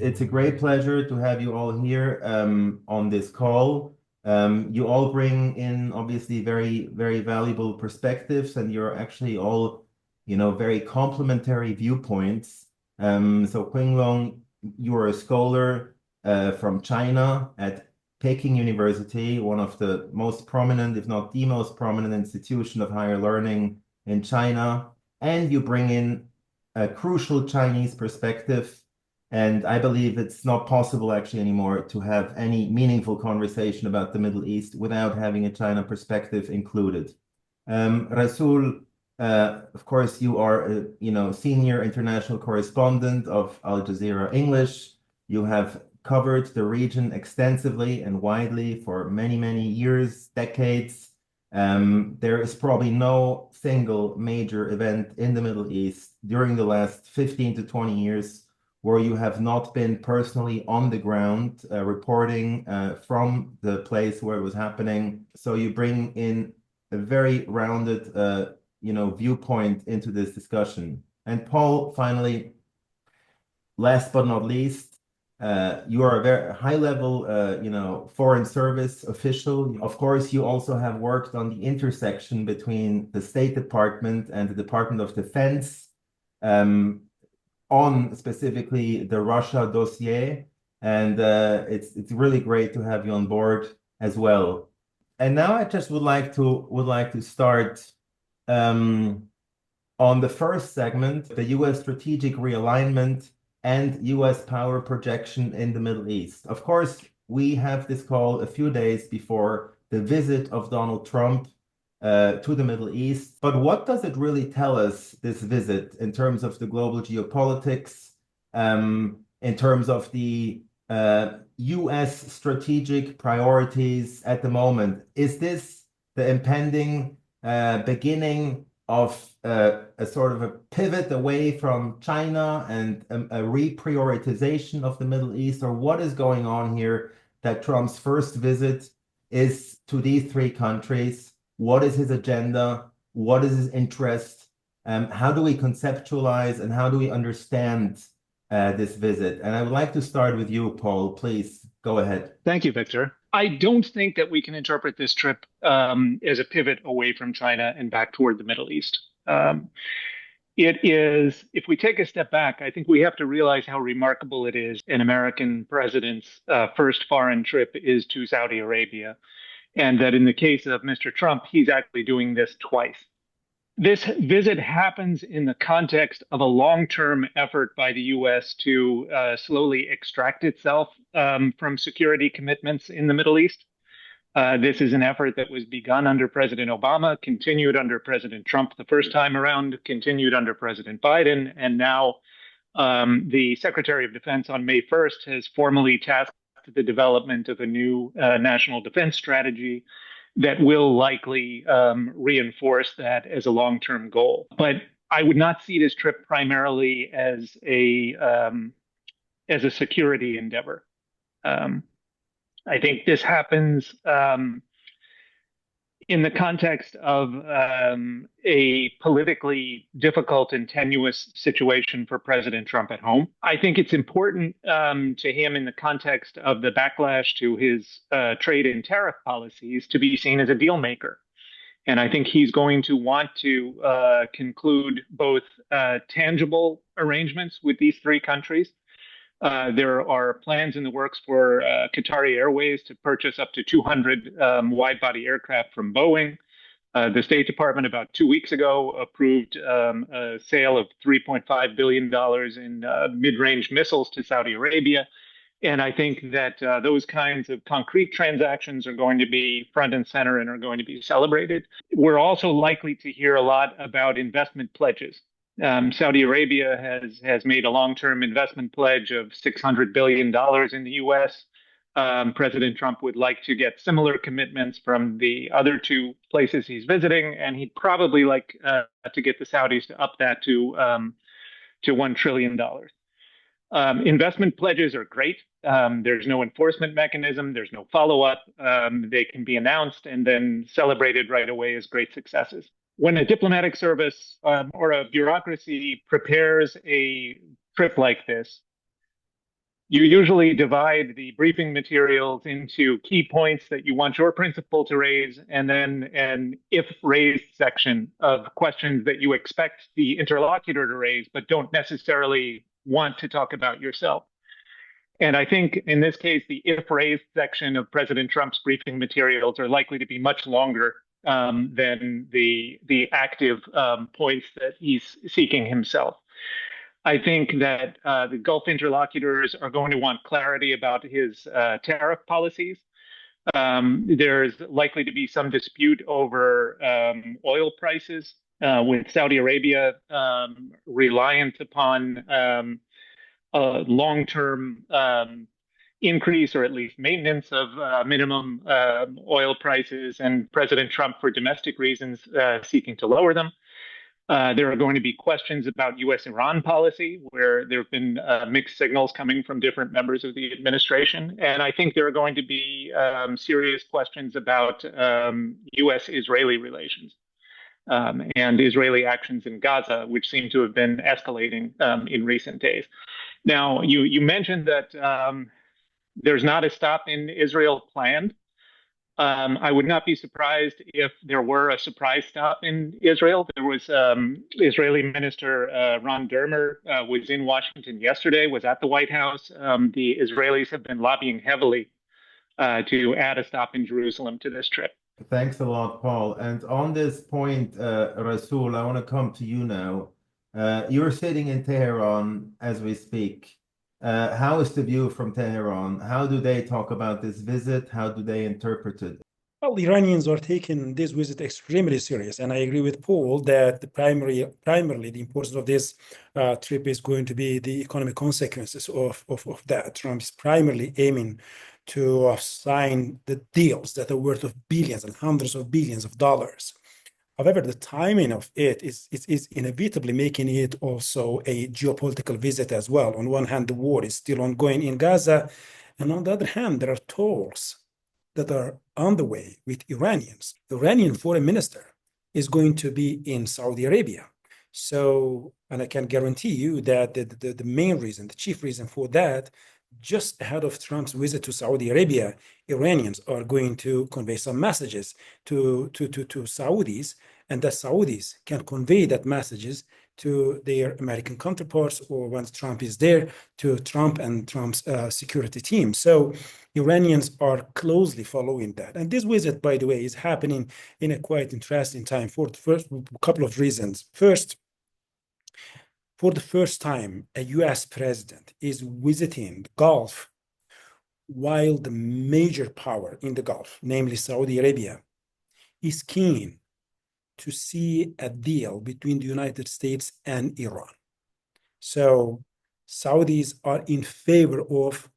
It's a great pleasure to have you all here on this call. You all bring in obviously very, very valuable perspectives, and you're actually all, very complementary viewpoints. So Qinglong, you're a scholar from China at Peking University, one of the most prominent, if not the most prominent institution of higher learning in China, and you bring in a crucial Chinese perspective. And I believe it's not possible actually anymore to have any meaningful conversation about the Middle East without having a China perspective included. Resul, of course, you are a senior international correspondent of Al Jazeera English. You have covered the region extensively and widely for many, many years, decades. There is probably no single major event in the Middle East during the last 15 to 20 years where you have not been personally on the ground reporting from the place where it was happening. So you bring in a very rounded, viewpoint into this discussion. And Paul, finally, last but not least, you are a very high-level, foreign service official. Of course, you also have worked on the intersection between the State Department and the Department of Defense. On specifically the Russia dossier, and it's really great to have you on board as well. And now I just would like to start on the first segment, the U.S. strategic realignment and U.S. power projection in the Middle East. Of course, we have this call a few days before the visit of Donald Trump to the Middle East. But what does it really tell us, this visit, in terms of the global geopolitics, in terms of the US strategic priorities at the moment? Is this the impending beginning of a sort of a pivot away from China and a reprioritization of the Middle East? Or what is going on here that Trump's first visit is to these three countries? What is his agenda? What is his interest? How do we conceptualize and how do we understand this visit? And I would like to start with you, Paul. Please go ahead. Thank you, Victor. I don't think that we can interpret this trip as a pivot away from China and back toward the Middle East. It is, if we take a step back, I think we have to realize how remarkable it is an American president's first foreign trip is to Saudi Arabia. And that in the case of Mr. Trump, he's actually doing this twice. This visit happens in the context of a long-term effort by the U.S. to slowly extract itself from security commitments in the Middle East. This is an effort that was begun under President Obama, continued under President Trump the first time around, continued under President Biden, and now the Secretary of Defense on May 1st has formally tasked the development of a new national defense strategy that will likely reinforce that as a long-term goal. But I would not see this trip primarily as a security endeavor. I think this happens in the context of a politically difficult and tenuous situation for President Trump at home. I think it's important to him in the context of the backlash to his trade and tariff policies to be seen as a deal maker. And I think he's going to want to conclude both tangible arrangements with these three countries. There are plans in the works for Qatari Airways to purchase up to 200 wide-body aircraft from Boeing. The State Department about 2 weeks ago approved a sale of $3.5 billion in mid-range missiles to Saudi Arabia. And I think that those kinds of concrete transactions are going to be front and center and are going to be celebrated. We're also likely to hear a lot about investment pledges. Saudi Arabia has made a long-term investment pledge of $600 billion in the U.S. President Trump would like to get similar commitments from the other two places he's visiting, and he'd probably like to get the Saudis to up that to $1 trillion. Investment pledges are great. There's no enforcement mechanism. There's no follow-up. They can be announced and then celebrated right away as great successes. when a diplomatic service or a bureaucracy prepares a trip like this, you usually divide the briefing materials into key points that you want your principal to raise, and then an if raised section of questions that you expect the interlocutor to raise, but don't necessarily want to talk about yourself. And I think in this case, the if raised section of President Trump's briefing materials are likely to be much longer than the active points that he's seeking himself. I think that the Gulf interlocutors are going to want clarity about his tariff policies. There's likely to be some dispute over oil prices, with Saudi Arabia reliant upon a long-term increase or at least maintenance of minimum oil prices, and President Trump, for domestic reasons, seeking to lower them. There are going to be questions about U.S.-Iran policy, where there have been mixed signals coming from different members of the administration. And I think there are going to be serious questions about U.S.-Israeli relations and Israeli actions in Gaza, which seem to have been escalating in recent days. Now, you mentioned that there's not a stop in Israel planned. I would not be surprised if there were a surprise stop in Israel. There was Israeli Minister Ron Dermer was in Washington yesterday, was at the White House. The Israelis have been lobbying heavily to add a stop in Jerusalem to this trip. Thanks a lot, Paul. And on this point, Resul, I want to come to you now. You're sitting in Tehran as we speak. How is the view from Tehran? How do they talk about this visit? How do they interpret it? Well, the Iranians are taking this visit extremely serious, and I agree with Paul that primarily the importance of this trip is going to be the economic consequences of that. Trump is primarily aiming to sign the deals that are worth of billions and hundreds of billions of dollars. However, the timing of it is inevitably making it also a geopolitical visit as well. On one hand, the war is still ongoing in Gaza, and on the other hand, there are talks that are on the way with Iranians. The Iranian foreign minister is going to be in Saudi Arabia. So, and I can guarantee you that the main reason, the chief reason for that, just ahead of Trump's visit to Saudi Arabia, Iranians are going to convey some messages to Saudis, and the Saudis can convey that messages to their American counterparts, or when Trump is there, to Trump and Trump's security team. So Iranians are closely following that. And this visit, by the way, is happening in a quite interesting time for the first couple of reasons. First, for the first time, a US president is visiting the Gulf while the major power in the Gulf, namely Saudi Arabia, is keen to see a deal between the United States and Iran. So Saudis are in favor of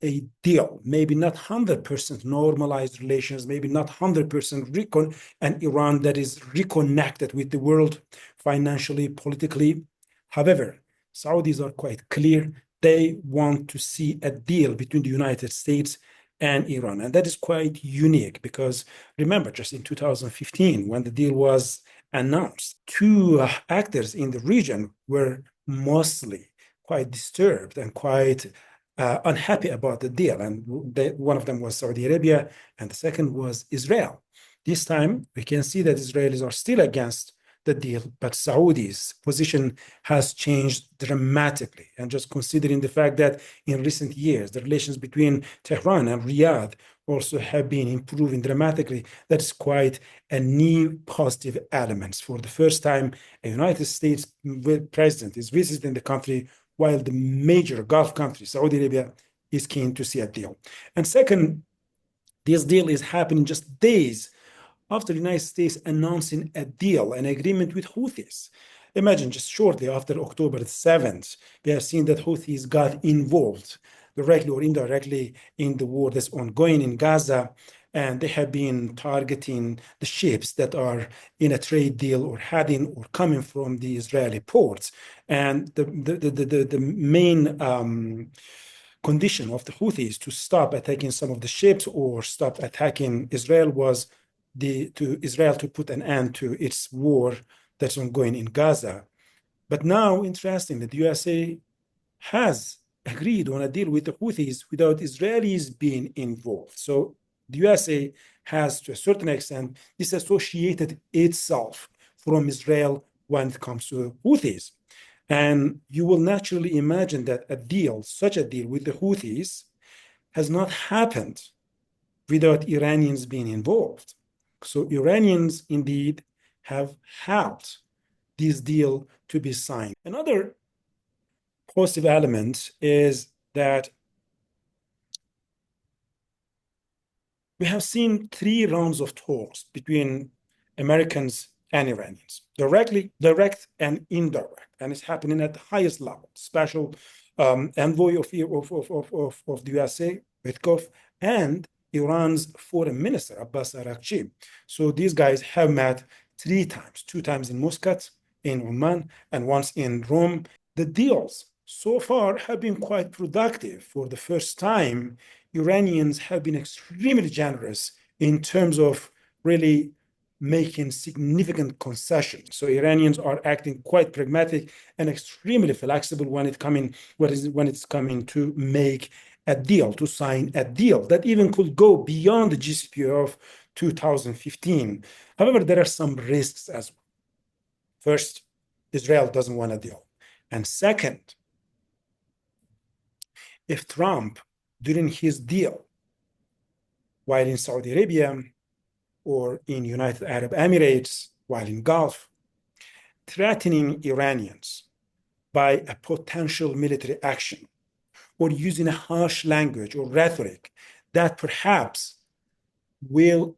a deal, maybe not 100% normalized relations, maybe not 100% and Iran that is reconnected with the world financially, politically. However, Saudis are quite clear. They want to see a deal between the United States and Iran. And that is quite unique because remember, just in 2015, when the deal was announced, two actors in the region were mostly quite disturbed and quite unhappy about the deal. And one of them was Saudi Arabia, and the second was Israel. This time, we can see that Israelis are still against the deal, but Saudi's position has changed dramatically. And just considering the fact that in recent years, the relations between Tehran and Riyadh also have been improving dramatically, that's quite a new positive element. For the first time, a United States president is visiting the country while the major Gulf country, Saudi Arabia, is keen to see a deal. And second, this deal is happening just days after the United States announcing a deal, an agreement with Houthis. Imagine just shortly after October 7th, we have seen that Houthis got involved directly or indirectly in the war that's ongoing in Gaza, and they have been targeting the ships that are in a trade deal or heading or coming from the Israeli ports. And the main condition of the Houthis to stop attacking some of the ships or stop attacking Israel was to Israel to put an end to its war that's ongoing in Gaza. But now, interestingly, the USA has agreed on a deal with the Houthis without Israelis being involved. So the USA has, to a certain extent, disassociated itself from Israel when it comes to Houthis. And you will naturally imagine that such a deal with the Houthis has not happened without Iranians being involved. So Iranians indeed have helped this deal to be signed. Another positive element is that we have seen 3 rounds of talks between Americans and Iranians, direct and indirect, and it's happening at the highest level. Special envoy of the USA, Witkoff, and Iran's foreign minister, Abbas Araghchi. So these guys have met 3 times, 2 times in Muscat, in Oman, and once in Rome. The deals so far have been quite productive. For the first time, Iranians have been extremely generous in terms of really making significant concessions. So Iranians are acting quite pragmatic and extremely flexible when it's coming to make a deal, to sign a deal that even could go beyond the GCPOA of 2015. However, there are some risks as well. First, Israel doesn't want a deal. And second, if Trump, during his deal, while in Saudi Arabia or in United Arab Emirates, while in Gulf, threatening Iranians by a potential military action or using a harsh language or rhetoric that perhaps will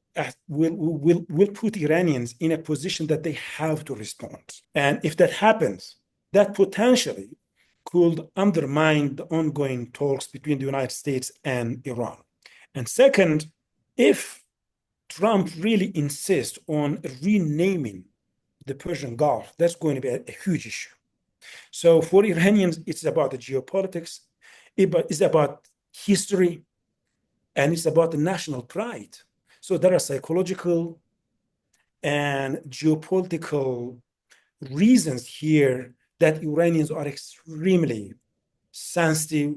put Iranians in a position that they have to respond. And if that happens, that potentially could undermine the ongoing talks between the United States and Iran. And second, if Trump really insists on renaming the Persian Gulf, that's going to be a huge issue. So for Iranians, it's about the geopolitics, it's about history, and it's about the national pride. So there are psychological and geopolitical reasons here that Iranians are extremely sensitive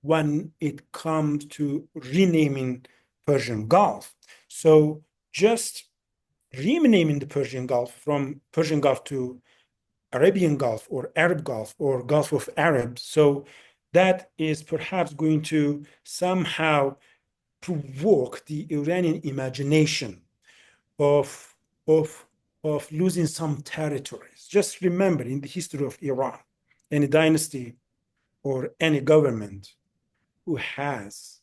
when it comes to renaming Persian Gulf. So just renaming the Persian Gulf from Persian Gulf to Arabian Gulf or Arab Gulf or Gulf of Arabs, so that is perhaps going to somehow provoke the Iranian imagination of losing some territories. Just remember, in the history of Iran, any dynasty or any government which has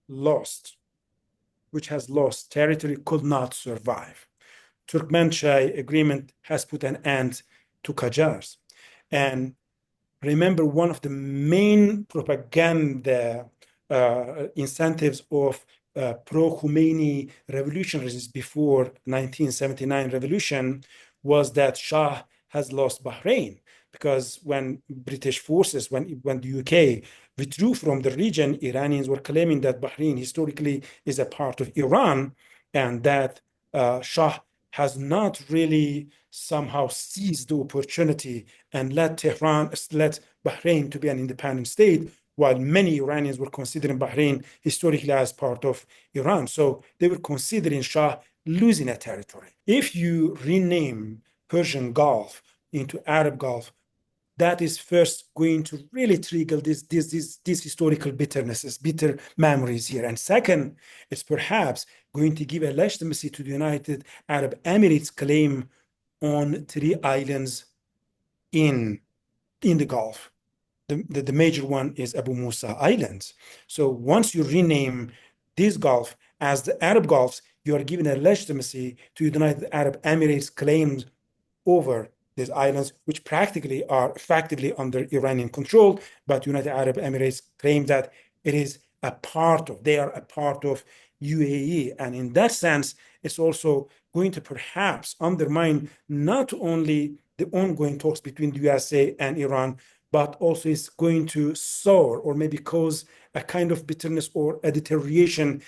lost territory could not survive. Turkmenchai agreement has put an end to Qajars. And remember, one of the main propaganda incentives of pro-Khomeini revolutionaries before 1979 revolution was that Shah has lost Bahrain, because when British forces, when the UK withdrew from the region, Iranians were claiming that Bahrain historically is a part of Iran, and that Shah has not really somehow seized the opportunity and let Bahrain to be an independent state, while many Iranians were considering Bahrain historically as part of Iran. So they were considering Shah losing a territory. If you rename Persian Gulf into Arab Gulf, that is first going to really trigger these historical bitter memories here. And second, it's perhaps going to give a legitimacy to the United Arab Emirates claim on 3 islands in the Gulf. The major one is Abu Musa Islands. So once you rename this Gulf as the Arab Gulfs, you are giving a legitimacy to the United Arab Emirates claims over these islands, which practically are effectively under Iranian control, but United Arab Emirates claim that they are a part of UAE. And in that sense, it's also going to perhaps undermine not only the ongoing talks between the USA and Iran, but also is going to sour or maybe cause a kind of bitterness or a deterioration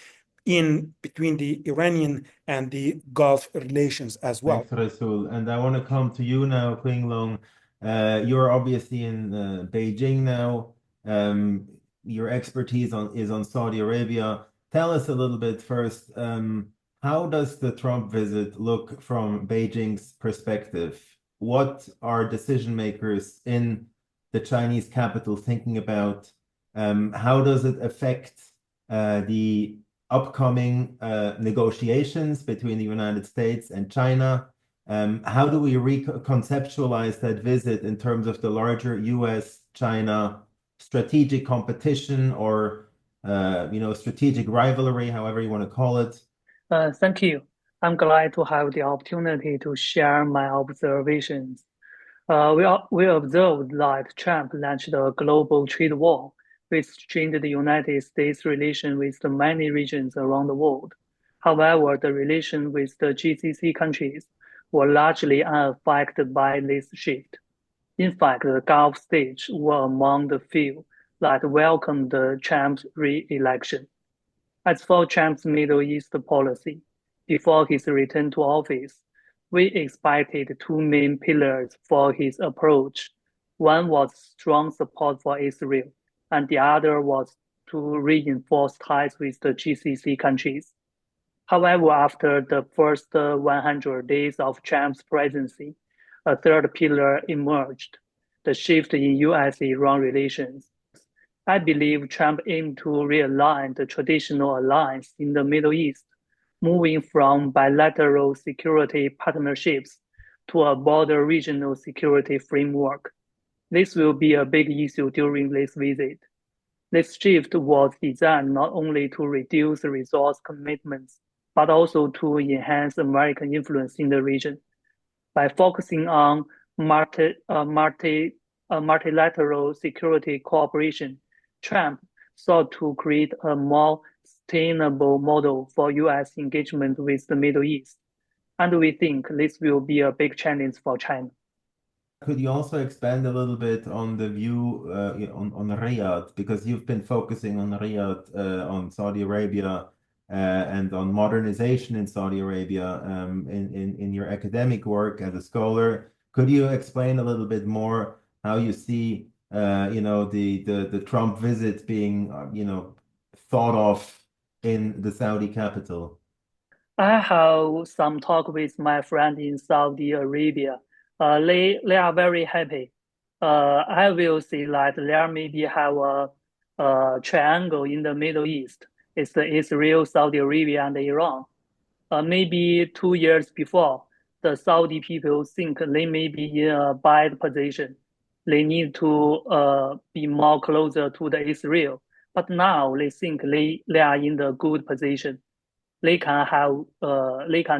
in between the Iranian and the Gulf relations as well. Thanks, Resul. And I want to come to you now, Qinglong. You're obviously in Beijing now. Your expertise is on Saudi Arabia. Tell us a little bit first, how does the Trump visit look from Beijing's perspective? What are decision makers in the Chinese capital thinking about? How does it affect the upcoming negotiations between the United States and China? How do we reconceptualize that visit in terms of the larger US-China strategic competition or strategic rivalry, however you want to call it? Thank you. I'm glad to have the opportunity to share my observations. We observed that Trump launched a global trade war, which strained the United States' relation with the many regions around the world. However, the relation with the GCC countries were largely unaffected by this shift. In fact, the Gulf states were among the few that welcomed Trump's re-election. As for Trump's Middle East policy, before his return to office, we expected two main pillars for his approach. One was strong support for Israel, and the other was to reinforce ties with the GCC countries. However, after the first 100 days of Trump's presidency, a third pillar emerged, the shift in US-Iran relations. I believe Trump aimed to realign the traditional alliance in the Middle East, moving from bilateral security partnerships to a broader regional security framework. This will be a big issue during this visit. This shift was designed not only to reduce resource commitments, but also to enhance American influence in the region. By focusing on multilateral security cooperation, Trump sought to create a more sustainable model for US engagement with the Middle East. And we think this will be a big challenge for China. Could you also expand a little bit on the view on Riyadh, because you've been focusing on Riyadh, on Saudi Arabia, and on modernization in Saudi Arabia in your academic work as a scholar. Could you explain a little bit more how you see the Trump visit being thought of in the Saudi capital? I have some talk with my friend in Saudi Arabia. They are very happy. I will say that there maybe have a triangle in the Middle East. It's Israel, Saudi Arabia, and Iran. Maybe 2 years before, the Saudi people think they may be in a bad position. They need to be more closer to the Israel. But now they think they are in the good position. They can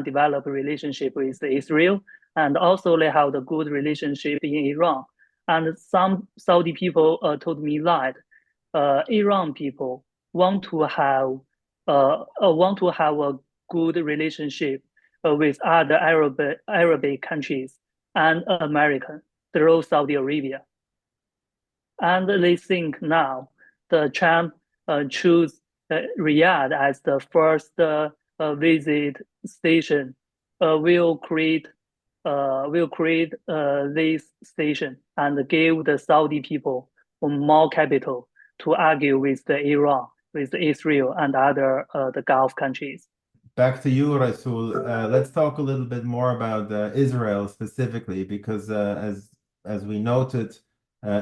develop a relationship with Israel, and also they have the good relationship in Iran. And some Saudi people told me that Iran people want to have a good relationship with other Arabic countries and America through Saudi Arabia. And they think now the Trump choose Riyadh as the first visit station will create this station and give the Saudi people more capital to argue with the Iran, with Israel, and other the Gulf countries. Back to you, Resul. Let's talk a little bit more about Israel specifically, because as we noted,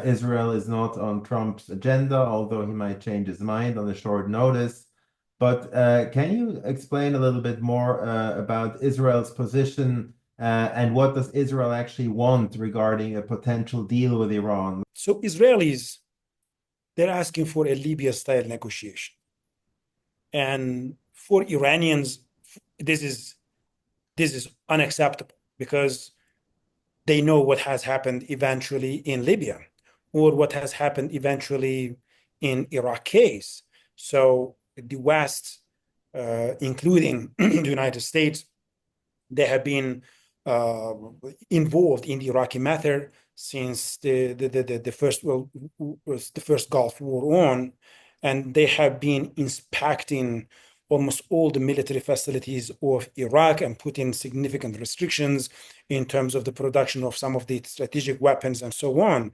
Israel is not on Trump's agenda, although he might change his mind on a short notice. But can you explain a little bit more about Israel's position and what does Israel actually want regarding a potential deal with Iran? So Israelis, they're asking for a Libya-style negotiation. And for Iranians, this is unacceptable because they know what has happened eventually in Libya or what has happened eventually in Iraq case. So the West, including the United States, they have been involved in the Iraqi matter since the first Gulf War on, and they have been inspecting almost all the military facilities of Iraq and put in significant restrictions in terms of the production of some of the strategic weapons and so on.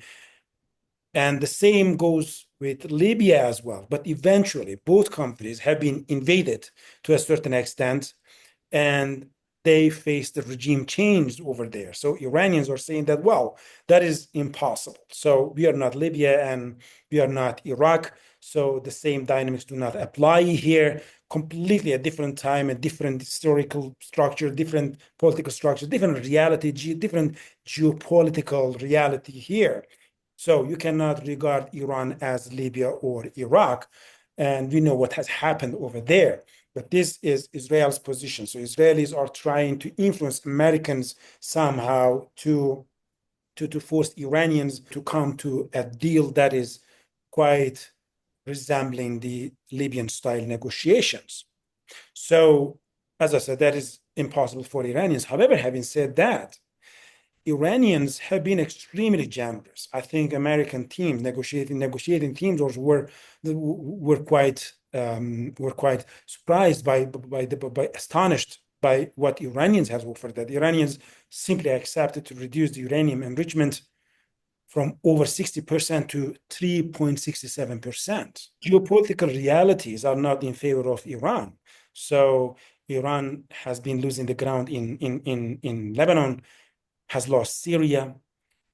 And the same goes with Libya as well. But eventually, both countries have been invaded to a certain extent, and they face the regime change over there. So Iranians are saying that, well, that is impossible. So we are not Libya and we are not Iraq. So the same dynamics do not apply here. Completely a different time, a different historical structure, different political structure, different reality, different geopolitical reality here. So you cannot regard Iran as Libya or Iraq. And we know what has happened over there. But this is Israel's position. So Israelis are trying to influence Americans somehow to force Iranians to come to a deal that is quite resembling the Libyan-style negotiations. So, as I said, that is impossible for Iranians. However, having said that, Iranians have been extremely generous. I think American teams, negotiating teams, were quite surprised by astonished by what Iranians have offered. That the Iranians simply accepted to reduce the uranium enrichment from over 60% to 3.67%. Geopolitical realities are not in favor of Iran. So Iran has been losing the ground in Lebanon, has lost Syria,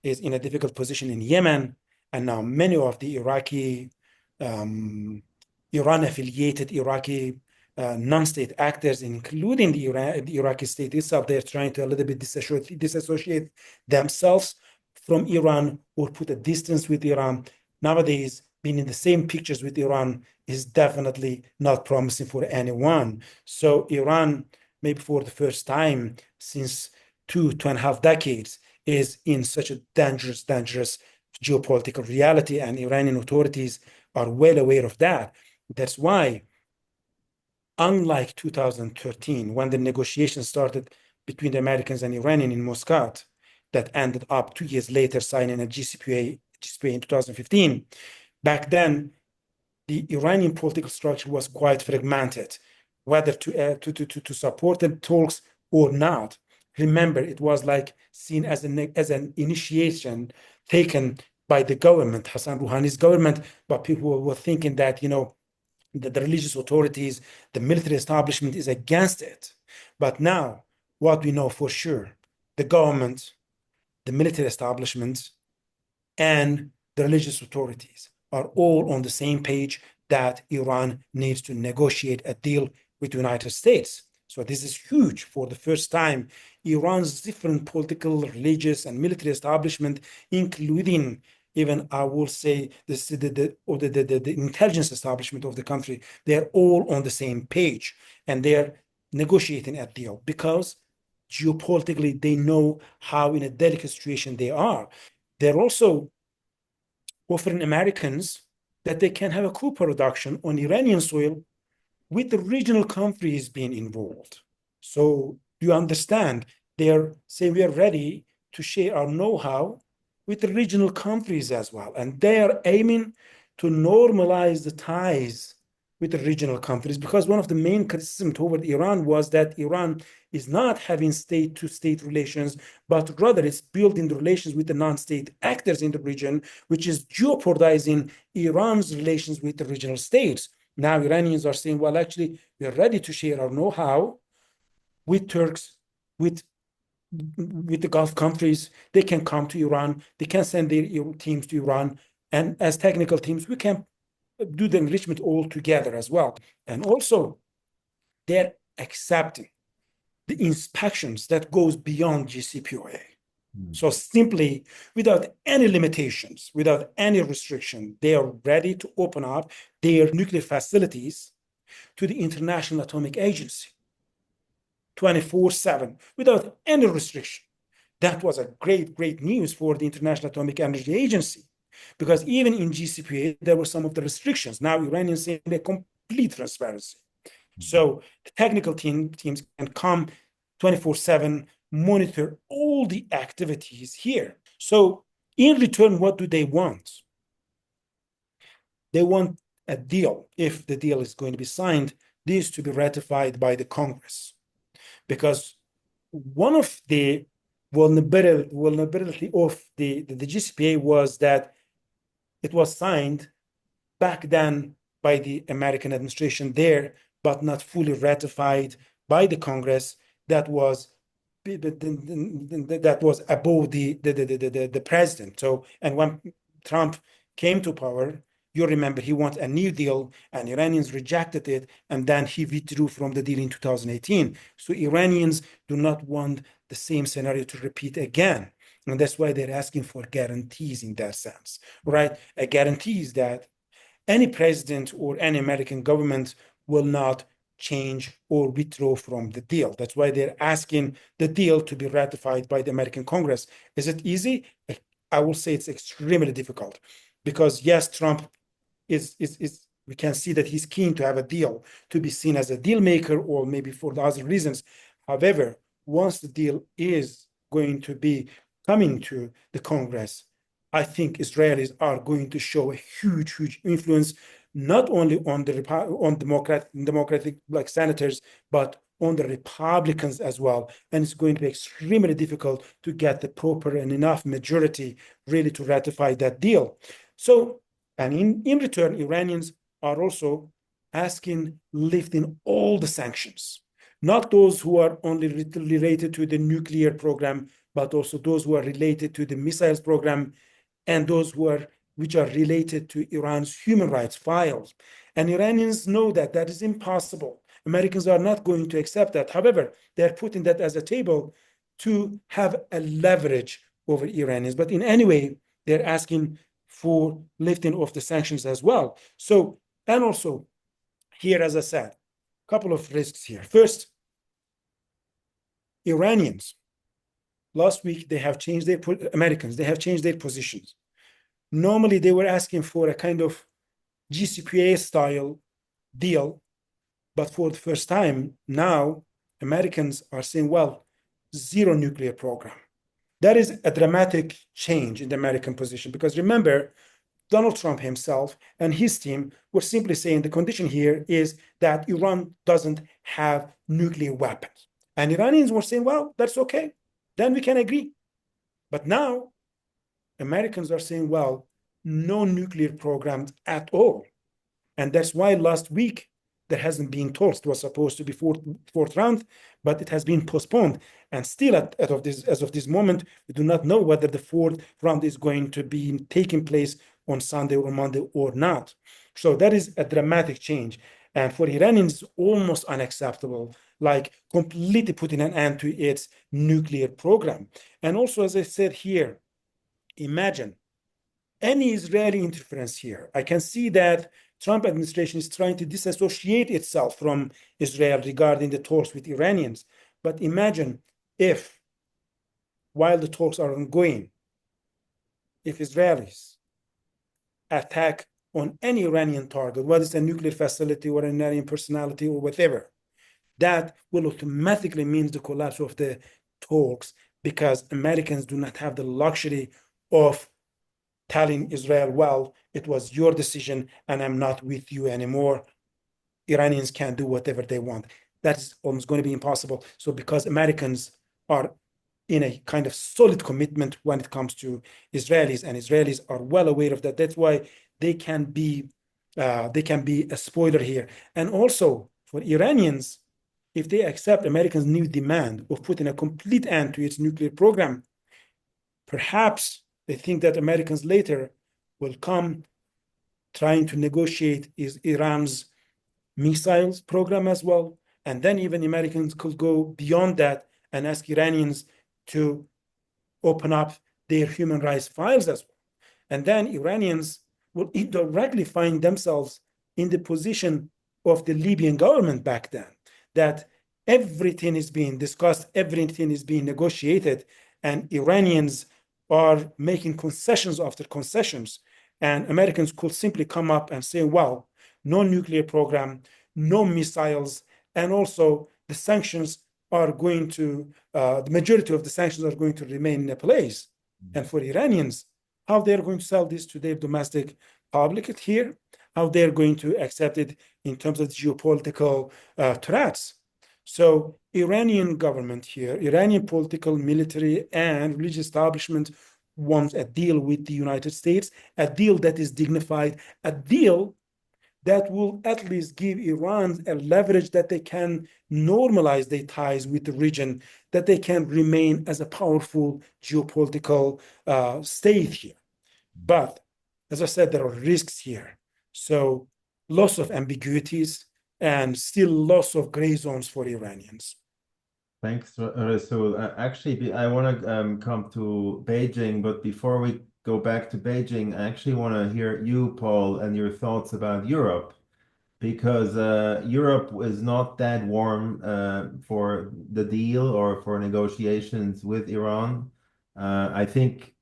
is in a difficult position in Yemen, and now many of the Iran-affiliated Iraqi non-state actors, including the Iraqi state itself, they're trying to a little bit disassociate themselves from Iran or put a distance with Iran. Nowadays, being in the same pictures with Iran is definitely not promising for anyone. So Iran, maybe for the first time since 2.5 decades, is in such a dangerous geopolitical reality, and Iranian authorities are well aware of that. That's why, unlike 2013, when the negotiations started between the Americans and Iranians in Muscat, that ended up 2 years later signing a GCPOA in 2015, back then, the Iranian political structure was quite fragmented, whether to support the talks or not. Remember, it was like seen as an initiation taken by the government, Hassan Rouhani's government, but people were thinking that, that the religious authorities, the military establishment is against it. But now, what we know for sure, the government, the military establishment, and the religious authorities are all on the same page that Iran needs to negotiate a deal with the United States. So this is huge. For the first time, Iran's different political, religious, and military establishment, including even, I will say, the intelligence establishment of the country, they're all on the same page, and they're negotiating a deal because geopolitically they know how in a delicate situation they are. They're also offering Americans that they can have a co-production on Iranian soil with the regional countries being involved. So you understand, they're saying we are ready to share our know-how with the regional countries as well. And they are aiming to normalize the ties with the regional countries, because one of the main criticisms toward Iran was that Iran is not having state-to-state relations, but rather it's building the relations with the non-state actors in the region, which is jeopardizing Iran's relations with the regional states. Now Iranians are saying, well, actually, we are ready to share our know-how with Turks, with the Gulf countries. They can come to Iran. They can send their teams to Iran. And as technical teams, we can do the enrichment all together as well. And also, they're accepting the inspections that goes beyond GCPOA. So simply, without any limitations, without any restriction, they are ready to open up their nuclear facilities to the International Atomic Agency 24/7 without any restriction. That was a great news for the International Atomic Energy Agency, because even in GCPOA, there were some of the restrictions. Now Iranians say they're complete transparency. So the technical teams can come 24/7, monitor all the activities here. So in return, what do they want? They want a deal, if the deal is going to be signed, this to be ratified by the Congress. Because one of the vulnerability of the JCPOA was that it was signed back then by the American administration there, but not fully ratified by the Congress. That was above the president. So, and when Trump came to power, you remember he wanted a new deal, and Iranians rejected it, and then he withdrew from the deal in 2018. So Iranians do not want the same scenario to repeat again. And that's why they're asking for guarantees in that sense, right? A guarantee is that any president or any American government will not change or withdraw from the deal. That's why they're asking the deal to be ratified by the American Congress. Is it easy? I will say it's extremely difficult, because yes, Trump is we can see that he's keen to have a deal, to be seen as a deal maker, or maybe for the other reasons. However, once the deal is going to be coming to the Congress, I think Israelis are going to show a huge influence, not only on Democratic like senators, but on the Republicans as well. And it's going to be extremely difficult to get the proper and enough majority really to ratify that deal. So, and in return, Iranians are also asking lifting all the sanctions, not those who are only related to the nuclear program, but also those who are related to the missiles program, and those which are related to Iran's human rights files. And Iranians know that that is impossible. Americans are not going to accept that. However, they're putting that as a table to have a leverage over Iranians. But in any way, they're asking for lifting of the sanctions as well. So, and also here, as I said, a couple of risks here. First, Iranians, last week, they have changed Americans, they have changed their positions. Normally, they were asking for a kind of JCPOA style deal, but for the first time now, Americans are saying, well, zero nuclear program. That is a dramatic change in the American position, because remember, Donald Trump himself and his team were simply saying the condition here is that Iran doesn't have nuclear weapons. And Iranians were saying, well, that's okay, then we can agree. But now, Americans are saying, well, no nuclear programs at all. And that's why last week there hasn't been talks. It was supposed to be fourth round, but it has been postponed. And still, as of this moment, we do not know whether the fourth round is going to be taking place on Sunday or Monday or not. So that is a dramatic change. And for Iranians, it's almost unacceptable, like completely putting an end to its nuclear program. And also, as I said here, imagine any Israeli interference here. I can see that Trump administration is trying to disassociate itself from Israel regarding the talks with Iranians. But imagine if, while the talks are ongoing, if Israelis attack on any Iranian target, whether it's a nuclear facility or an Iranian personality or whatever, that will automatically mean the collapse of the talks, because Americans do not have the luxury of telling Israel, well, it was your decision and I'm not with you anymore. Iranians can do whatever they want. That is almost going to be impossible. So because Americans are in a kind of solid commitment when it comes to Israelis, and Israelis are well aware of that, that's why they can be a spoiler here. And also for Iranians, if they accept Americans' new demand of putting a complete end to its nuclear program, perhaps they think that Americans later will come trying to negotiate Iran's missiles program as well. And then even Americans could go beyond that and ask Iranians to open up their human rights files as well. And then Iranians will indirectly find themselves in the position of the Libyan government back then, that everything is being discussed, everything is being negotiated, and Iranians are making concessions after concessions. And Americans could simply come up and say, well, no nuclear program, no missiles, and also the sanctions are going to, the majority of the sanctions are going to remain in place. And for Iranians, how they're going to sell this to their domestic public here, how they're going to accept it in terms of geopolitical threats. So Iranian government here, Iranian political, military, and religious establishment wants a deal with the United States, a deal that is dignified, a deal that will at least give Iran a leverage that they can normalize their ties with the region, that they can remain as a powerful geopolitical state here. But as I said, there are risks here. So lots of ambiguities and still lots of gray zones for Iranians. Thanks, Resul. Actually, I want to come to Beijing, but before we go back to Beijing, I actually want to hear you, Paul, and your thoughts about Europe, because Europe is not that warm for the deal or for negotiations with Iran. I think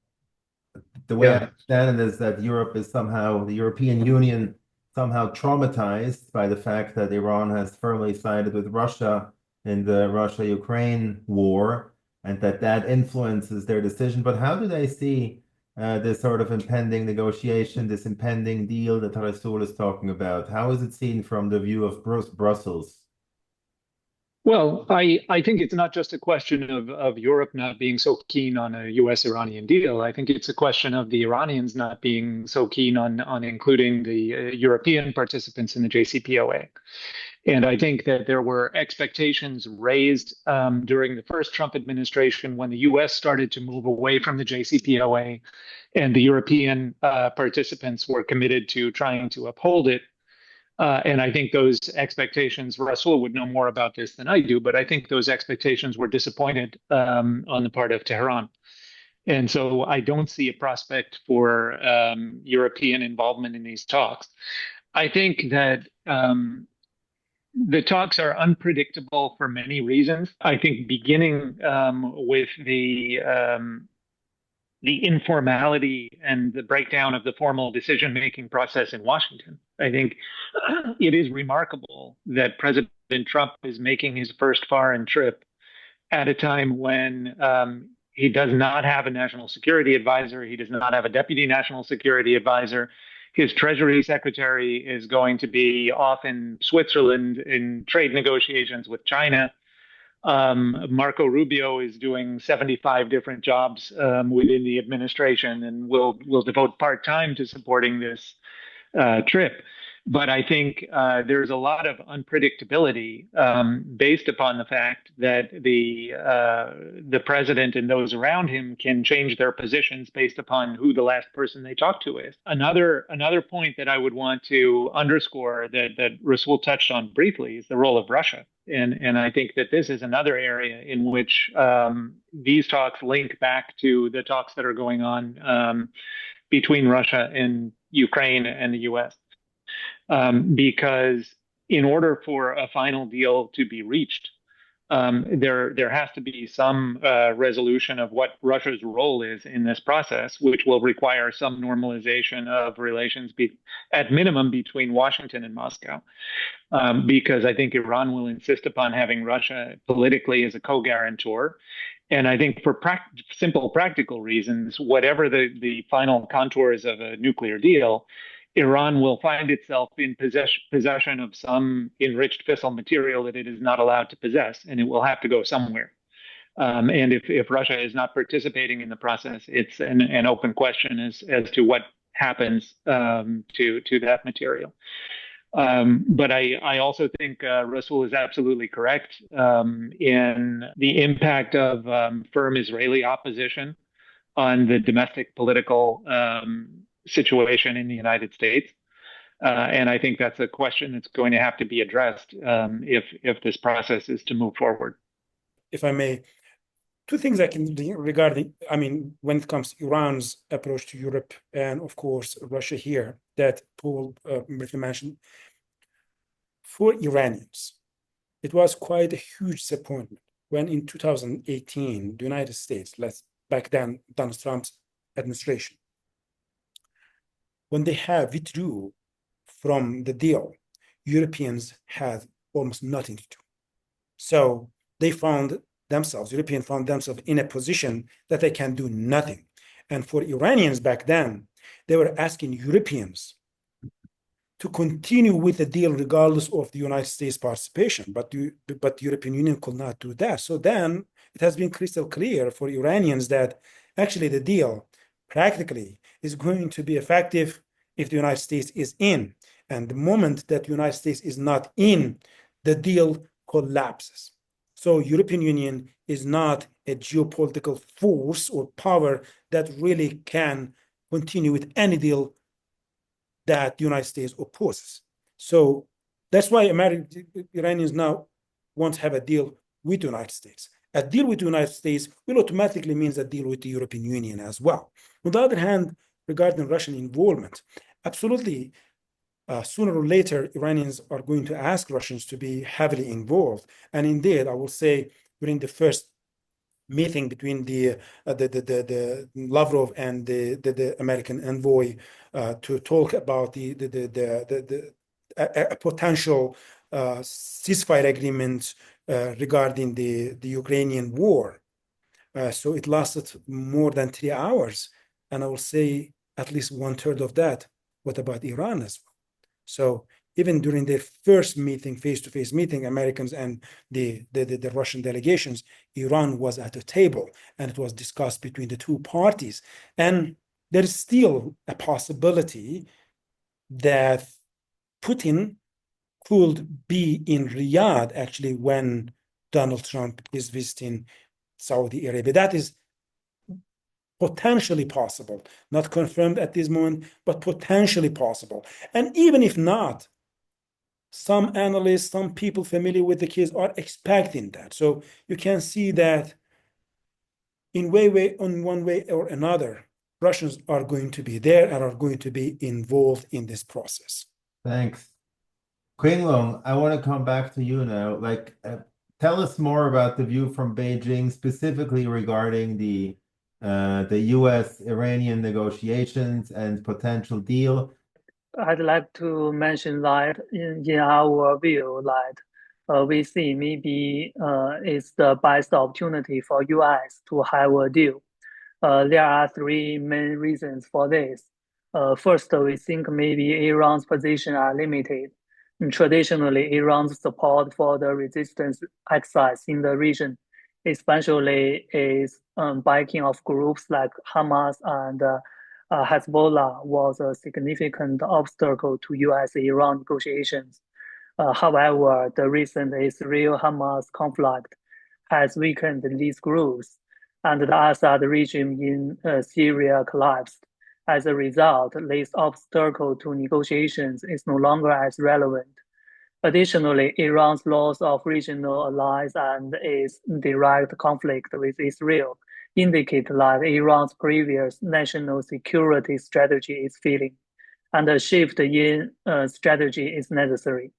the way I understand it is that Europe is somehow, the European Union somehow traumatized by the fact that Iran has firmly sided with Russia in the Russia-Ukraine war, and that influences their decision. But how do they see this sort of impending negotiation, this impending deal that Resul is talking about? How is it seen from the view of Brussels? Well, I think it's not just a question of Europe not being so keen on a U.S.-Iranian deal. I think it's a question of the Iranians not being so keen on including the European participants in the JCPOA. And I think that there were expectations raised during the first Trump administration when the U.S. started to move away from the JCPOA, and the European participants were committed to trying to uphold it. And I think those expectations, Resul would know more about this than I do, but I think those expectations were disappointed on the part of Tehran. And so I don't see a prospect for European involvement in these talks. I think that the talks are unpredictable for many reasons. I think beginning with the informality and the breakdown of the formal decision-making process in Washington. I think it is remarkable that President Trump is making his first foreign trip at a time when he does not have a national security advisor. He does not have a deputy national security advisor. His Treasury Secretary is going to be off in Switzerland in trade negotiations with China. Marco Rubio is doing 75 different jobs within the administration and will devote part-time to supporting this trip. But I think there's a lot of unpredictability based upon the fact that the president and those around him can change their positions based upon who the last person they talk to is. Another point that I would want to underscore that Resul touched on briefly is the role of Russia. And I think that this is another area in which these talks link back to the talks that are going on between Russia and Ukraine and the U.S. Because in order for a final deal to be reached, there has to be some resolution of what Russia's role is in this process, which will require some normalization of relations at minimum between Washington and Moscow. Because I think Iran will insist upon having Russia politically as a co-guarantor. And I think for simple practical reasons, whatever the final contours of a nuclear deal, Iran will find itself in possession of some enriched fissile material that it is not allowed to possess, and it will have to go somewhere. And if Russia is not participating in the process, it's an open question as to what happens to that material. But I also think Resul is absolutely correct in the impact of firm Israeli opposition on the domestic political situation in the United States. And I think that's a question that's going to have to be addressed if this process is to move forward. If I may, two things I can regarding, when it comes to Iran's approach to Europe and, of course, Russia here, that Paul briefly mentioned. For Iranians, it was quite a huge disappointment when in 2018, the United States, back then Donald Trump's administration, when they withdrew from the deal, Europeans had almost nothing to do. So they Europeans found themselves in a position that they can do nothing. And for Iranians back then, they were asking Europeans to continue with the deal regardless of the United States participation. But the European Union could not do that. So then it has been crystal clear for Iranians that actually the deal practically is going to be effective if the United States is in. And the moment that the United States is not in, the deal collapses. So European Union is not a geopolitical force or power that really can continue with any deal that the United States opposes. So that's why Iranians now want to have a deal with the United States. A deal with the United States will automatically mean a deal with the European Union as well. On the other hand, regarding Russian involvement, absolutely, sooner or later, Iranians are going to ask Russians to be heavily involved. And indeed, I will say during the first meeting between the Lavrov and the American envoy to talk about a potential ceasefire agreement regarding the Ukrainian war. So it lasted more than 3 hours. And I will say at least 1/3 of that. What about Iran as well? So even during their first meeting, face-to-face meeting, Americans and the Russian delegations, Iran was at the table, and it was discussed between the two parties. And there is still a possibility that Putin could be in Riyadh actually when Donald Trump is visiting Saudi Arabia. That is potentially possible, not confirmed at this moment, but potentially possible. And even if not, some analysts, some people familiar with the case are expecting that. So you can see that in one way or another, Russians are going to be there and are going to be involved in this process. Thanks. Qinglong, I want to come back to you now. Tell us more about the view from Beijing, specifically regarding the U.S.-Iranian negotiations and potential deal. I'd like to mention that in our view, we see maybe it's the best opportunity for US to have a deal. There are 3 main reasons for this. First, we think maybe Iran's position are limited. And traditionally, Iran's support for the resistance exercise in the region, especially its backing of groups like Hamas and Hezbollah, was a significant obstacle to US-Iran negotiations. However, the recent Israel-Hamas conflict has weakened these groups, and the Assad regime in Syria collapsed. As a result, this obstacle to negotiations is no longer as relevant. Additionally, Iran's loss of regional allies and its direct conflict with Israel indicate that Iran's previous national security strategy is failing, and a shift in strategy is necessary.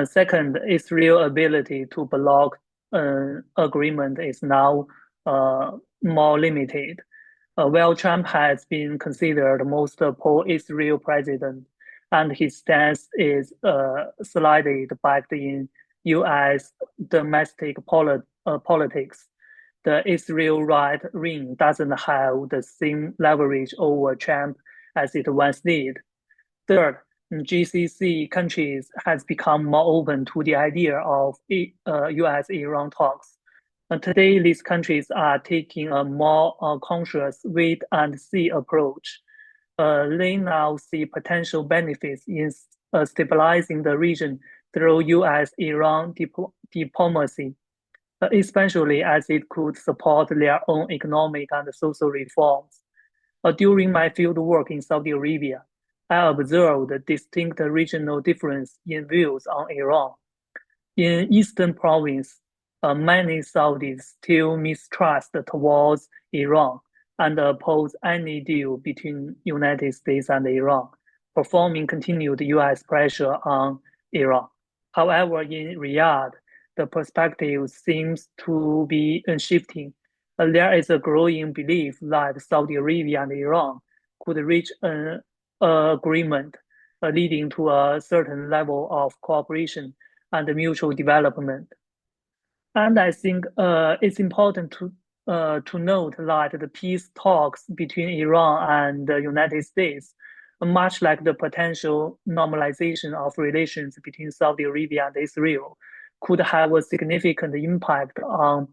Second, Israel's ability to block agreement is now more limited. While Trump has been considered most pro-Israel president, and his stance is slightly backed in U.S. domestic politics, the Israel right wing doesn't have the same leverage over Trump as it once did. Third, GCC countries has become more open to the idea of U.S.-Iran talks. And today, these countries are taking a more conscious wait-and-see approach. They now see potential benefits in stabilizing the region through U.S.-Iran diplomacy, especially as it could support their own economic and social reforms. During my field work in Saudi Arabia, I observed a distinct regional difference in views on Iran. In Eastern Province, many Saudis still mistrust towards Iran and oppose any deal between United States and Iran, performing continued US pressure on Iran. However, in Riyadh, the perspective seems to be shifting. There is a growing belief that Saudi Arabia and Iran could reach an agreement leading to a certain level of cooperation and mutual development. And I think it's important to note that the peace talks between Iran and the United States much like the potential normalization of relations between Saudi Arabia and Israel, could have a significant impact on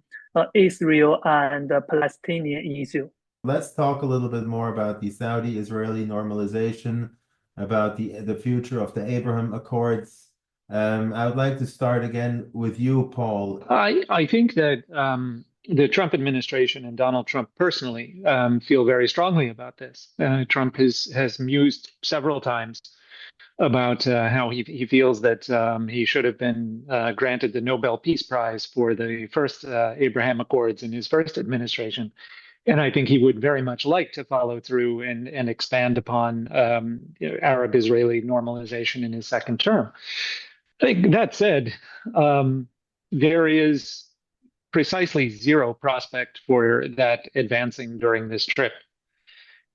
Israel and the Palestinian issue. Let's talk a little bit more about the Saudi-Israeli normalization, about the future of the Abraham Accords. I would like to start again with you, Paul. I think that the Trump administration and Donald Trump personally feel very strongly about this. Trump has mused several times about how he feels that he should have been granted the Nobel Peace Prize for the first Abraham Accords in his first administration. And I think he would very much like to follow through and expand upon Arab-Israeli normalization in his second term. I think that said, there is precisely zero prospect for that advancing during this trip.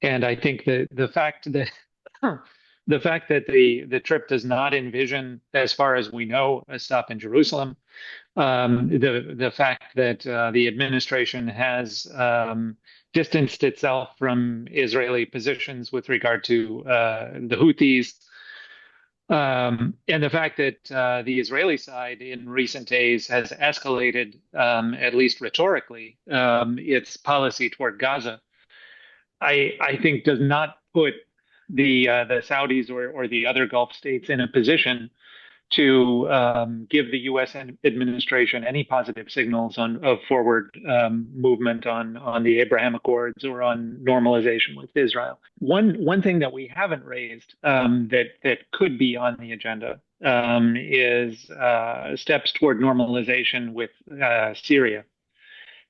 And I think that the fact that the trip does not envision, as far as we know, a stop in Jerusalem, the fact that the administration has distanced itself from Israeli positions with regard to the Houthis, and the fact that the Israeli side in recent days has escalated, at least rhetorically, its policy toward Gaza, I think does not put the Saudis or the other Gulf states in a position to give the U.S. administration any positive signals of forward movement on the Abraham Accords or on normalization with Israel. One thing that we haven't raised that could be on the agenda is steps toward normalization with Syria.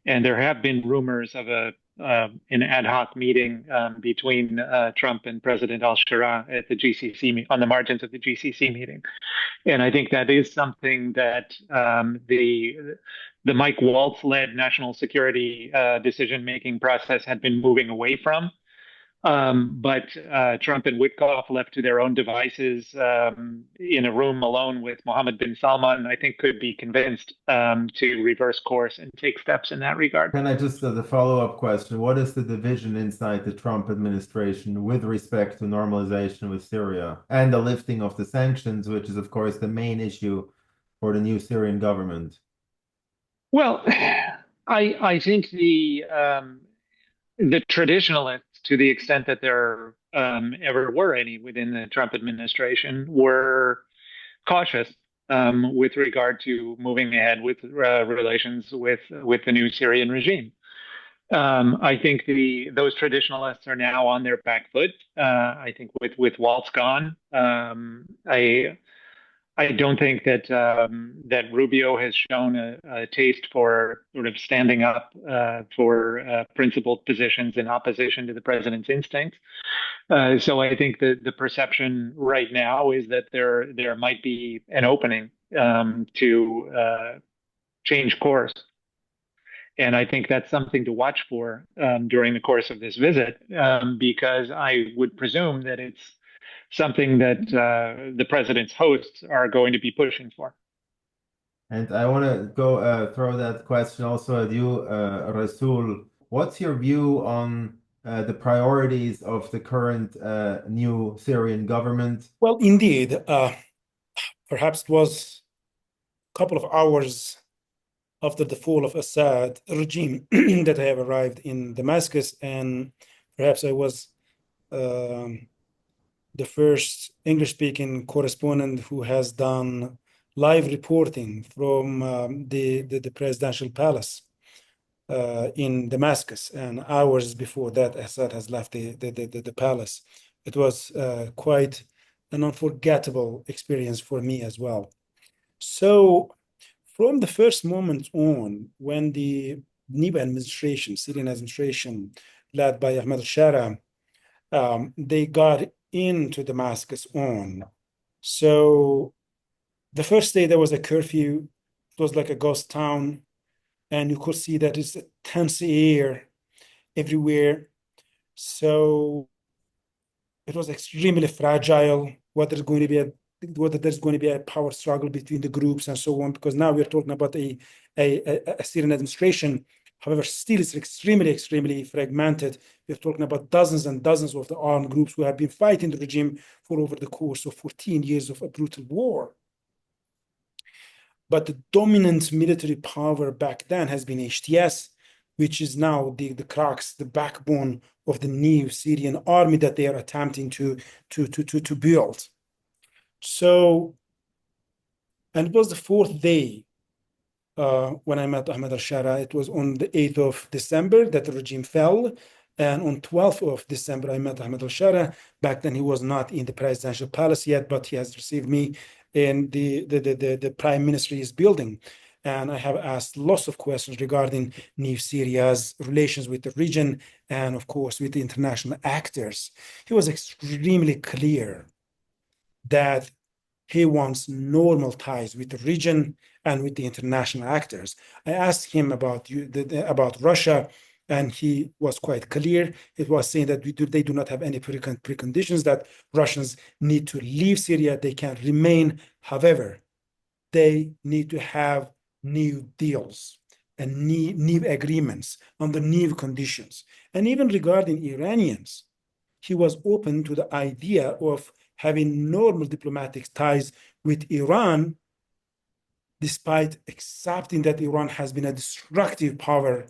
And there have been rumors of an ad hoc meeting between Trump and President al-Shara at the GCC on the margins of the GCC meeting, and I think that is something that the Mike Waltz-led national security decision-making process had been moving away from. But Trump and Witkoff, left to their own devices in a room alone with Mohammed bin Salman, I think could be convinced to reverse course and take steps in that regard. Can I just, the follow-up question, what is the division inside the Trump administration with respect to normalization with Syria and the lifting of the sanctions, which is, of course, the main issue for the new Syrian government? Well, I think the traditionalists, to the extent that there ever were any within the Trump administration, were cautious with regard to moving ahead with relations with the new Syrian regime. I think those traditionalists are now on their back foot. I think with Waltz gone, I don't think that Rubio has shown a taste for sort of standing up for principled positions in opposition to the president's instincts. So I think the perception right now is that there might be an opening to change course. And I think that's something to watch for during the course of this visit, because I would presume that it's something that the president's hosts are going to be pushing for. And I want to go throw that question also at you, Resul. What's your view on the priorities of the current new Syrian government? Well, indeed, perhaps it was a couple of hours after the fall of Assad regime that I have arrived in Damascus, and perhaps I was the first English-speaking correspondent who has done live reporting from the presidential palace in Damascus. And hours before that, Assad has left the palace. It was quite an unforgettable experience for me as well. So from the first moment on, when the new administration, Syrian administration, led by Ahmed al-Shara, they got into Damascus on. So the first day there was a curfew. It was like a ghost town, and you could see that it's a tense air everywhere. So it was extremely fragile, whether there's going to be a power struggle between the groups and so on, because now we're talking about a Syrian administration However, still it's extremely fragmented. We're talking about dozens and dozens of the armed groups who have been fighting the regime for over the course of 14 years of a brutal war. But the dominant military power back then has been HTS, which is now the crux, the backbone of the new Syrian army that they are attempting to build. So, and it was the fourth day when I met Ahmed al-Shara. It was on the 8th of December that the regime fell. And on 12th of December, I met Ahmed al-Shara. Back then, he was not in the presidential palace yet, but he has received me in the prime minister's building. And I have asked lots of questions regarding New Syria's relations with the region and, of course, with the international actors. He was extremely clear that he wants normal ties with the region and with the international actors. I asked him about Russia, and he was quite clear. It was saying that they do not have any preconditions, that Russians need to leave Syria. They can remain. However, they need to have new deals and new agreements under new conditions. And even regarding Iranians, he was open to the idea of having normal diplomatic ties with Iran, despite accepting that Iran has been a destructive power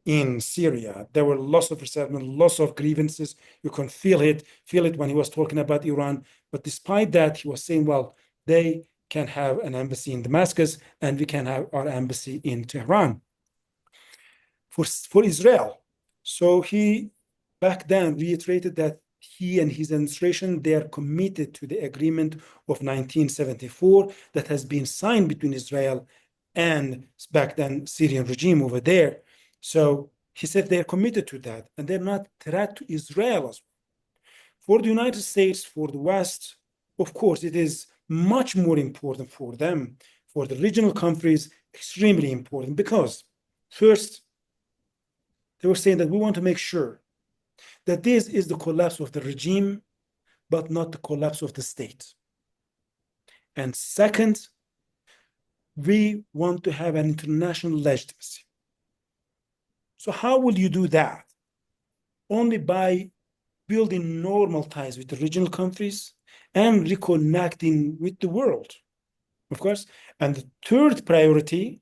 in Syria. There were lots of resentment, lots of grievances. You can feel it when he was talking about Iran. But despite that, he was saying, well, they can have an embassy in Damascus, and we can have our embassy in Tehran for Israel. So he back then reiterated that he and his administration, they are committed to the agreement of 1974 that has been signed between Israel and back then Syrian regime over there. So he said they're committed to that, and they're not a threat to Israel as well. For the United States, for the West, of course, it is much more important for them, for the regional countries, extremely important, because first, they were saying that we want to make sure that this is the collapse of the regime, but not the collapse of the state. And second, we want to have an international legitimacy. So how will you do that? Only by building normal ties with the regional countries and reconnecting with the world, of course. And the third priority,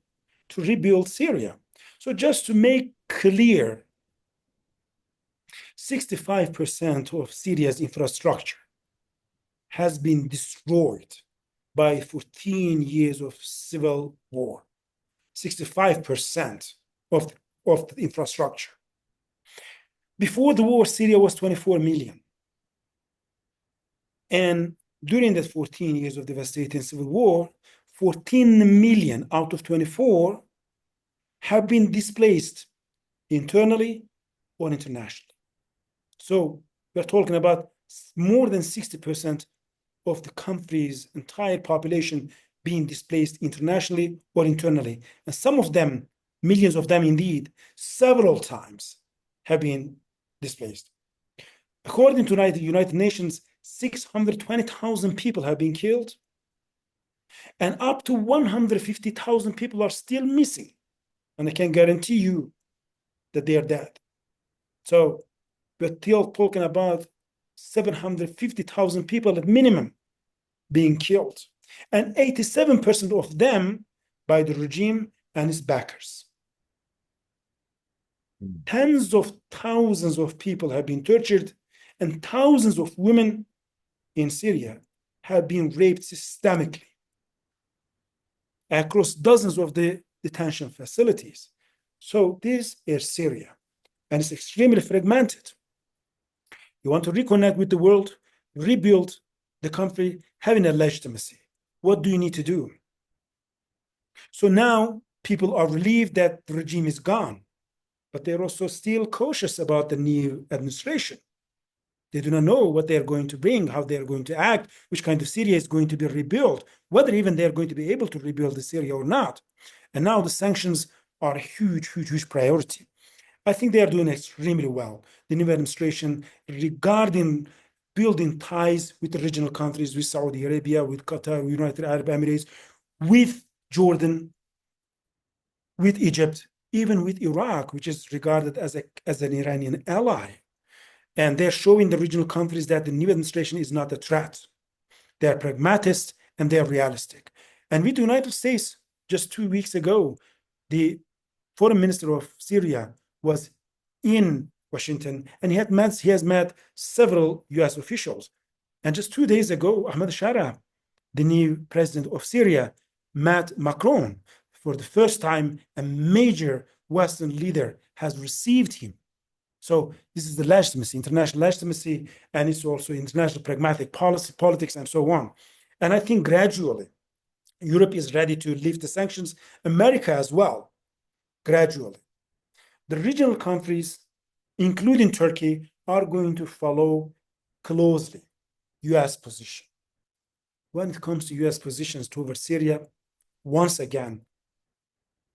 to rebuild Syria. So just to make clear, 65% of Syria's infrastructure has been destroyed by 14 years of civil war. 65% of the infrastructure. Before the war, Syria was 24 million. And during that 14 years of devastating civil war, 14 million out of 24 have been displaced internally or internationally. So we're talking about more than 60% of the country's entire population being displaced internationally or internally. And some of them, millions of them indeed, several times have been displaced. According to the United Nations, 620,000 people have been killed, and up to 150,000 people are still missing. And I can guarantee you that they are dead. So we're still talking about 750,000 people at minimum being killed, and 87% of them by the regime and its backers. Tens of thousands of people have been tortured, and thousands of women in Syria have been raped systemically across dozens of the detention facilities. So this is Syria, and it's extremely fragmented. You want to reconnect with the world, rebuild the country, having a legitimacy. What do you need to do? So now people are relieved that the regime is gone, but they're also still cautious about the new administration. They do not know what they're going to bring, how they're going to act, which kind of Syria is going to be rebuilt, whether even they're going to be able to rebuild the Syria or not. And now the sanctions are a huge priority. I think they are doing extremely well, the new administration, regarding building ties with the regional countries, with Saudi Arabia, with Qatar, with United Arab Emirates, with Jordan, with Egypt, even with Iraq, which is regarded as an Iranian ally. And they're showing the regional countries that the new administration is not a threat. They're pragmatist and they're realistic. And with the United States, just 2 weeks ago, the foreign minister of Syria was in Washington, and he has met several US officials. And just 2 days ago, Ahmed Shara, the new president of Syria, met Macron. For the first time, a major Western leader has received him. So this is the legitimacy, international legitimacy, and it's also international pragmatic policy, politics, and so on. And I think gradually, Europe is ready to lift the sanctions, America as well, gradually. The regional countries, including Turkey, are going to follow closely US position. When it comes to US positions towards Syria, once again,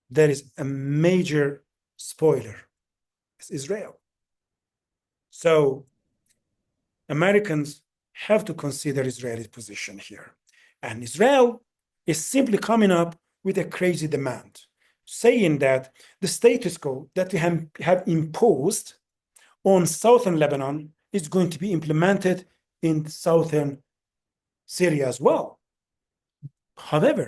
there is a major spoiler. It's Israel. So Americans have to consider Israel's position here. And Israel is simply coming up with a crazy demand, saying that the status quo that we have imposed on southern Lebanon is going to be implemented in southern Syria as well. However,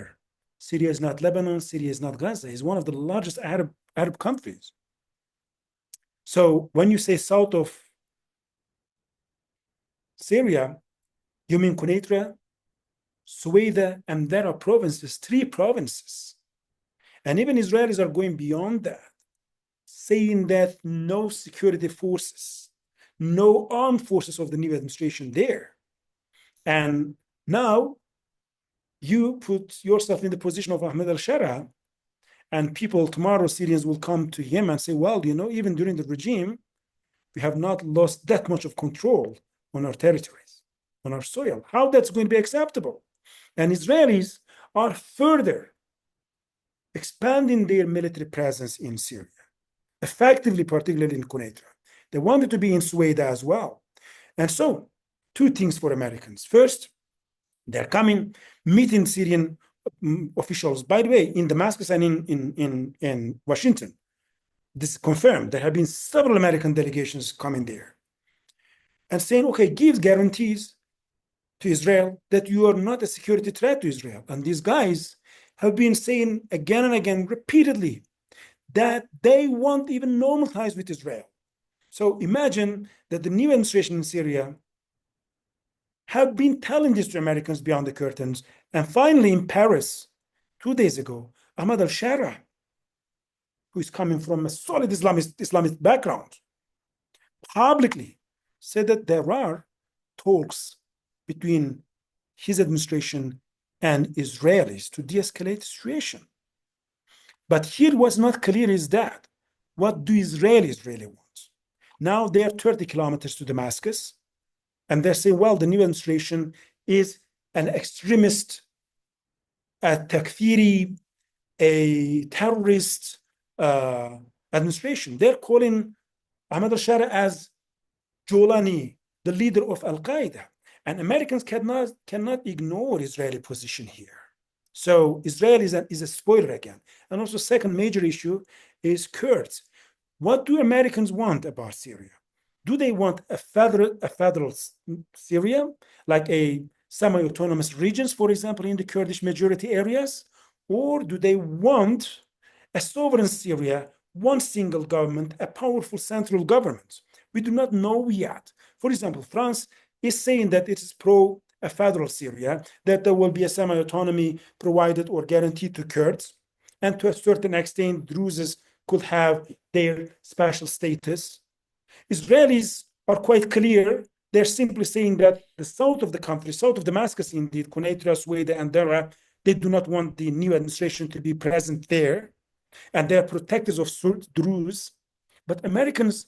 Syria is not Lebanon, Syria is not Gaza. It's one of the largest Arab countries. So when you say south of Syria, you mean Quneitra, Suwaida, and Dara provinces, 3 provinces. And even Israelis are going beyond that, saying that no security forces, no armed forces of the new administration there. And now you put yourself in the position of Ahmed al-Shara, and people tomorrow, Syrians will come to him and say, well, you know, even during the regime, we have not lost that much of control on our territories, on our soil. How that's going to be acceptable? And Israelis are further expanding their military presence in Syria, effectively, particularly in Quneitra. They wanted to be in Suwaida as well. And so, 2 things for Americans. First, they're coming, meeting Syrian officials, by the way, in Damascus and in Washington. This is confirmed. There have been several American delegations coming there and saying, okay, give guarantees to Israel that you are not a security threat to Israel. And these guys have been saying again and again, repeatedly, that they want even normal ties with Israel. So imagine that the new administration in Syria have been telling this to Americans beyond the curtains. And finally, in Paris, 2 days ago, Ahmad al-Shara, who is coming from a solid Islamist background, publicly said that there are talks between his administration and Israelis to de-escalate the situation. But here what's not clear is that, what do Israelis really want? Now they are 30 kilometers to Damascus, and they say, well, the new administration is an extremist, a takfiri, a terrorist administration. They're calling Ahmad al-Shara as Jolani, the leader of Al-Qaeda. And Americans cannot ignore Israeli position here. So Israel is a spoiler again. And also, second major issue is Kurds. What do Americans want about Syria? Do they want a federal Syria, like a semi-autonomous regions, for example, in the Kurdish majority areas? Or do they want a sovereign Syria, one single government, a powerful central government? We do not know yet. For example, France is saying that it is pro a federal Syria, that there will be a semi-autonomy provided or guaranteed to Kurds, and to a certain extent, Druzes could have their special status. Israelis are quite clear. They're simply saying that the south of the country, south of Damascus, indeed, Quneitra, Suwaida, and Dara, they do not want the new administration to be present there, and they're protectors of Druze. But Americans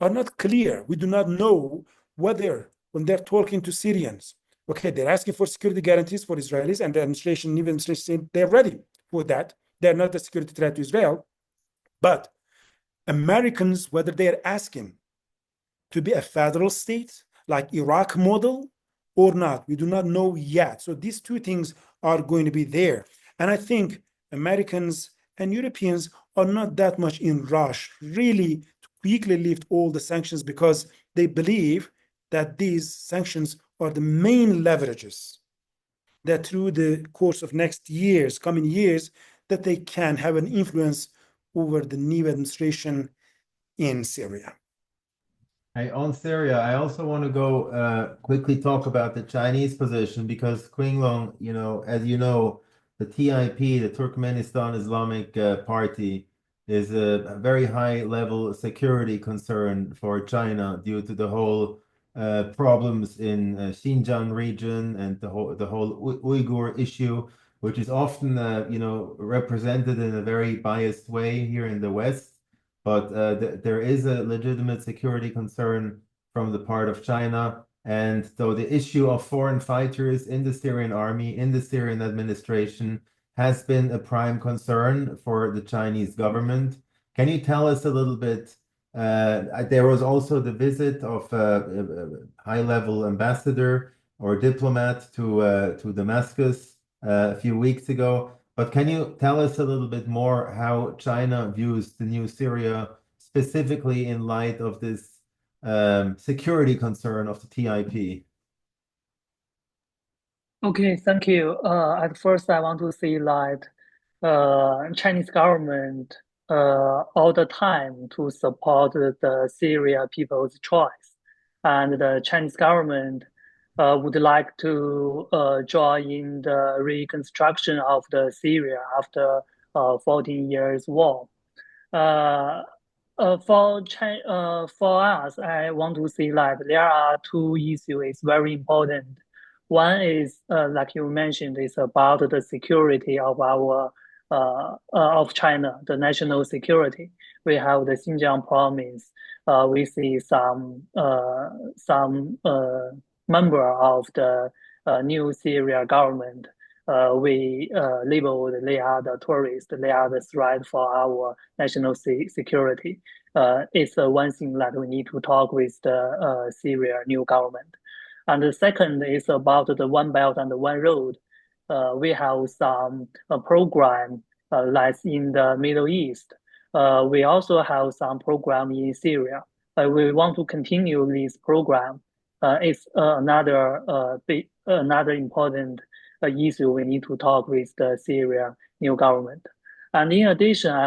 are not clear. We do not know whether, when they're talking to Syrians, okay, they're asking for security guarantees for Israelis, and the administration, new administration, saying they're ready for that. They're not a security threat to Israel. But Americans, whether they're asking to be a federal state, like Iraq model, or not, we do not know yet. So these 2 things are going to be there. And I think Americans and Europeans are not that much in rush really to quickly lift all the sanctions because they believe that these sanctions are the main leverages that through the course of coming years, that they can have an influence over the new administration in Syria. Hey, on Syria, I also want to go quickly talk about the Chinese position because Qinglong, as you know, the TIP, the Turkmenistan Islamic Party, is a very high level security concern for China due to the whole problems in Xinjiang region and the whole Uyghur issue, which is often represented in a very biased way here in the West. But there is a legitimate security concern from the part of China. And so the issue of foreign fighters in the Syrian army, in the Syrian administration, has been a prime concern for the Chinese government. Can you tell us a little bit? There was also the visit of a high-level ambassador or diplomat to Damascus a few weeks ago. But can you tell us a little bit more how China views the new Syria, specifically in light of this security concern of the TIP? Okay, thank you. At first, I want to say that Chinese government all the time to support the Syria people's choice, and the Chinese government would like to join in the reconstruction of the Syria after 14 years war. For us, I want to say that there are two issues is very important. One is, like you mentioned, is about the security of our of China, the national security. We have the Xinjiang province. We see some member of the new Syria government. We labeled they are the tourists. They are the threat for our national security. It's one thing that we need to talk with the Syria new government. And the second is about the One Belt and One Road. We have some program that's in the Middle East. We also have some program in Syria. We want to continue this program. It's another important issue we need to talk with the Syria new government. And in addition, I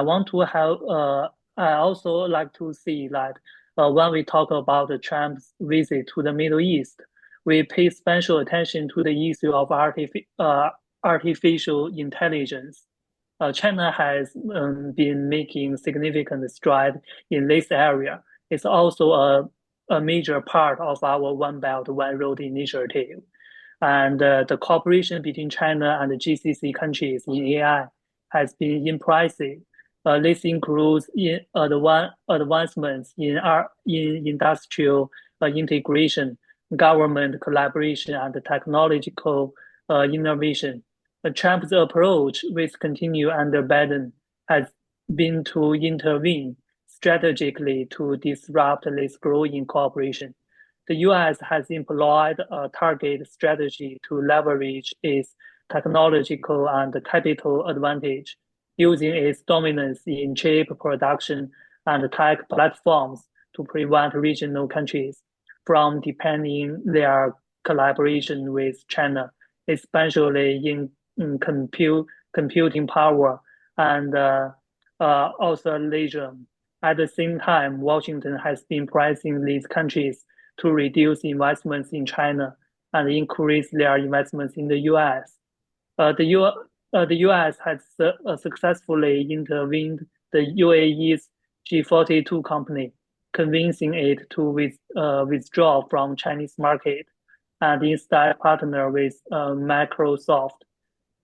also like to see that when we talk about Trump's visit to the Middle East, we pay special attention to the issue of artificial intelligence. China has been making significant strides in this area. It's also a major part of our One Belt, One Road initiative. And the cooperation between China and the GCC countries in AI has been impressive. This includes advancements in industrial integration, government collaboration, and technological innovation. Trump's approach, which continue under Biden, has been to intervene strategically to disrupt this growing cooperation. The U.S. has employed a target strategy to leverage its technological and capital advantage, using its dominance in chip production and tech platforms to prevent regional countries from depending their collaboration with China, especially in computing power and oscillation. At the same time, Washington has been pressing these countries to reduce investments in China and increase their investments in the U.S. The U.S. has successfully intervened the UAE's G42 company, convincing it to withdraw from Chinese market and instead partner with Microsoft.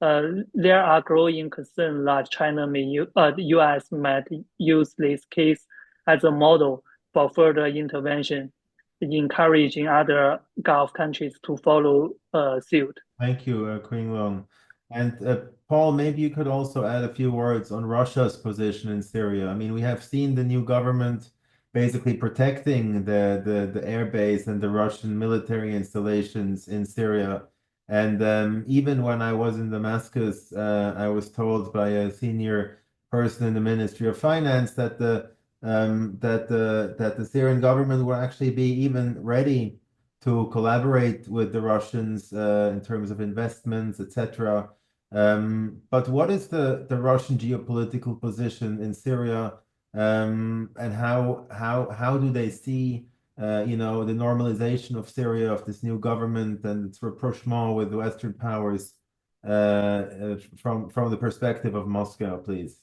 There are growing concerns that the U.S. might use this case as a model for further intervention, encouraging other Gulf countries to follow suit. Thank you, Qinglong. And Paul, maybe you could also add a few words on Russia's position in Syria. I mean, we have seen the new government basically protecting the air base and the Russian military installations in Syria. And even when I was in Damascus, I was told by a senior person in the Ministry of Finance, that the Syrian government will actually be even ready to collaborate with the Russians in terms of investments, etc. But what is the Russian geopolitical position in Syria, and how do they see the normalization of Syria, of this new government and its rapprochement with Western powers from the perspective of Moscow, please?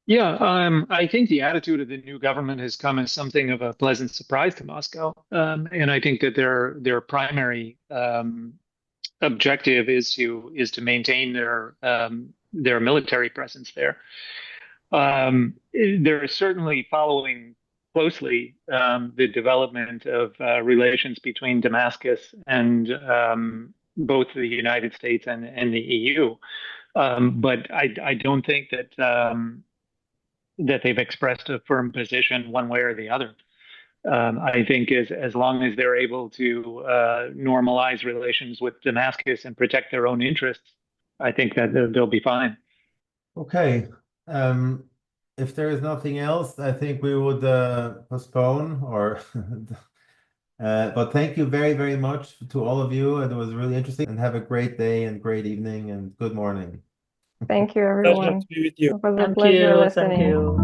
Yeah, I think the attitude of the new government has come as something of a pleasant surprise to Moscow, and I think that their primary objective is to maintain their military presence there. They're certainly following closely the development of relations between Damascus and both the United States and the EU. But I don't think that they've expressed a firm position one way or the other. I think as long as they're able to normalize relations with Damascus and protect their own interests, I think that they'll be fine. Okay. If there is nothing else, I think we would postpone or but thank you very, very much to all of you. It was really interesting, and have a great day and great evening and good morning. Thank you, Pleasure everyone. to be with you. It was a Thank pleasure you. listening. Thank you.